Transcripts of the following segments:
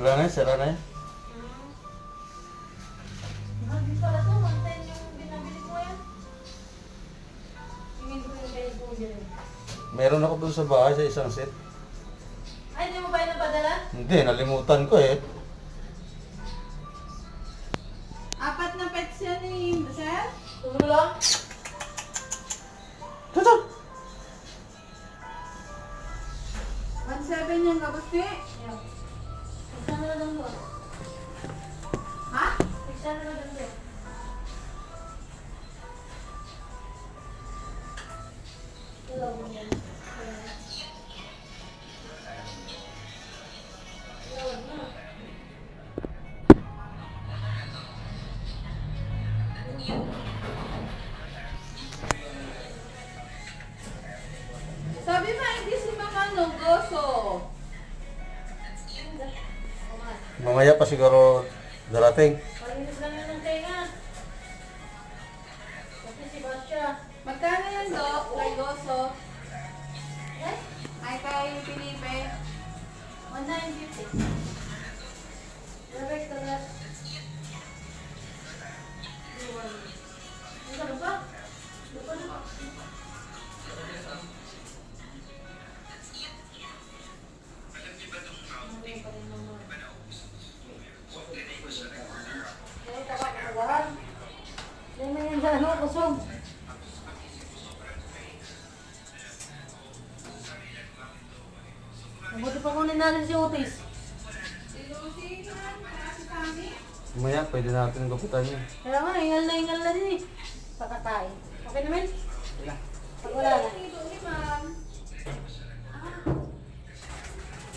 Wala na, sira na yan. Hindi pala to, 110 yung binabili ko yan. Tingin ko yung kayo ko dyan. Meron ako dun sa bahay sa isang set. Ay, hindi mo ba yung napadala? Hindi, nalimutan ko eh. Apat na pets yan eh, sir? Tumulo lang? Tata! 1.7 yung kabusti. Yan. Isa na lang doon. Ha? Isa na lang doon. Dalawa mo yan. Dalawa na. Sabi mo, hindi si Mama Nogoso. Mamaya pa siguro darating. Palinis lang yun ng tenga. Kasi si Basya. Magkano yan, Dok? Kay Goso? Eh? Ay, kay Felipe? 1,950. Direct na. Ano ba? Ano ba? Kusog. Mabuti pa kunin natin si Otis. Si Lucy, si Kami. Mamaya pwede natin gupitan yun. Kaya nga, hingal na din eh. Pagkakain. Okay naman? Wala. Pag wala na. Dito ni Ma'am.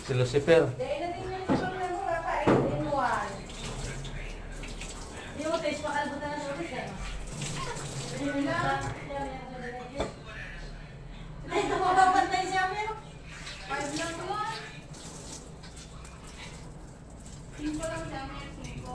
Si Lucifer. Dahil na din yung pagkakas mo, kakain in one. Si Otis, makalimutan na si Otis eh. Ay, kumababantay siya pero. 5 lang yun. 5 lang siya, may 5.